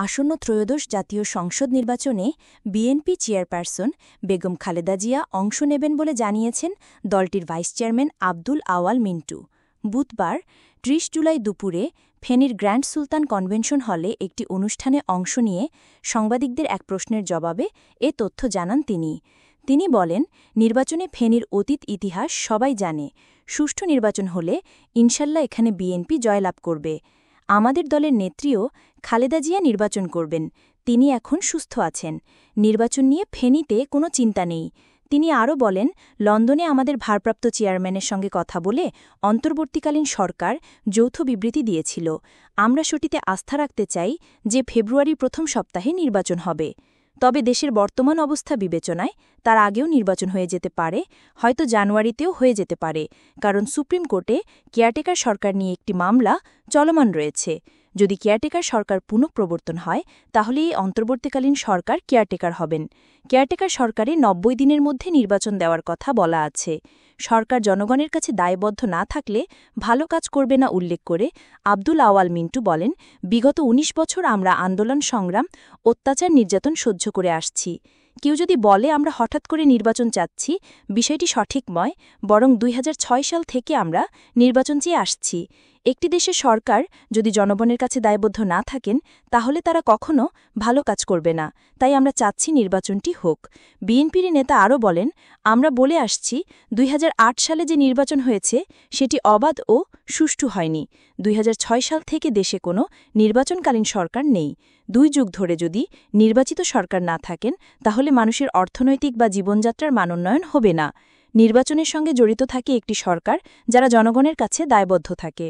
আসন্ন ত্রয়োদশ জাতীয় সংসদ নির্বাচনে বিএনপি চেয়ারপারসন বেগম খালেদা জিয়া অংশ নেবেন বলে জানিয়েছেন দলটির ভাইস চেয়ারম্যান আব্দুল আওয়াল মিন্টু। বুধবার ৩০ জুলাই দুপুরে ফেনীর গ্র্যান্ড সুলতান কনভেনশন হলে একটি অনুষ্ঠানে অংশ নিয়ে সাংবাদিকদের এক প্রশ্নের জবাবে এ তথ্য জানান তিনি। তিনি বলেন, নির্বাচনে ফেনীর অতীত ইতিহাস সবাই জানে। সুষ্ঠু নির্বাচন হলে ইনশাল্লাহ এখানে বিএনপি জয়লাভ করবে। আমাদের দলের নেত্রীও খালেদা জিয়া নির্বাচন করবেন। তিনি এখন সুস্থ আছেন। নির্বাচন নিয়ে ফেনীতে কোনো চিন্তা নেই। তিনি আরও বলেন, লন্ডনে আমাদের ভারপ্রাপ্ত চেয়ারম্যানের সঙ্গে কথা বলে অন্তর্বর্তীকালীন সরকার যৌথ বিবৃতি দিয়েছিল। আমরা সেটিতে আস্থা রাখতে চাই যে ফেব্রুয়ারির প্রথম সপ্তাহে নির্বাচন হবে। তবে দেশের বর্তমান অবস্থা বিবেচনায় তার আগেও নির্বাচন হয়ে যেতে পারে, হয়তো জানুয়ারিতেও হয়ে যেতে পারে, কারণ সুপ্রিম কোর্টে কেয়ারটেকার সরকার নিয়ে একটি মামলা চলমান রয়েছে। যদি কেয়ারটেকার সরকার পুনঃপ্রবর্তন হয় তাহলে এই অন্তর্বর্তীকালীন সরকার কেয়ারটেকার হবেন। কেয়ারটেকার সরকারে ৯০ দিনের মধ্যে নির্বাচন দেওয়ার কথা বলা আছে। সরকার জনগণের কাছে দায়বদ্ধ না থাকলে ভালো কাজ করবে না উল্লেখ করে আব্দুল আওয়াল মিন্টু বলেন, বিগত ১৯ বছর আমরা আন্দোলন সংগ্রাম, অত্যাচার নির্যাতন সহ্য করে আসছি। কেউ যদি বলে আমরা হঠাৎ করে নির্বাচন চাচ্ছি, বিষয়টি সঠিক নয়, বরং ২০০৬ সাল থেকে আমরা নির্বাচন চেয়ে আসছি। একটি দেশের সরকার যদি জনগণের কাছে দায়বদ্ধ না থাকেন তাহলে তারা কখনো ভালো কাজ করবে না। তাই আমরা চাচ্ছি নির্বাচনটি হোক। বিএনপির নেতা আরও বলেন, আমরা বলে আসছি ২০০৮ সালে যে নির্বাচন হয়েছে সেটি অবাধ ও সুষ্ঠু হয়নি। ২০০৬ সাল থেকে দেশে কোনো নির্বাচনকালীন সরকার নেই। ২ যুগ ধরে যদি নির্বাচিত সরকার না থাকেন তাহলে মানুষের অর্থনৈতিক বা জীবনযাত্রার মানোন্নয়ন হবে না। নির্বাচনের সঙ্গে জড়িত থাকে একটি সরকার যারা জনগণের কাছে দায়বদ্ধ থাকে।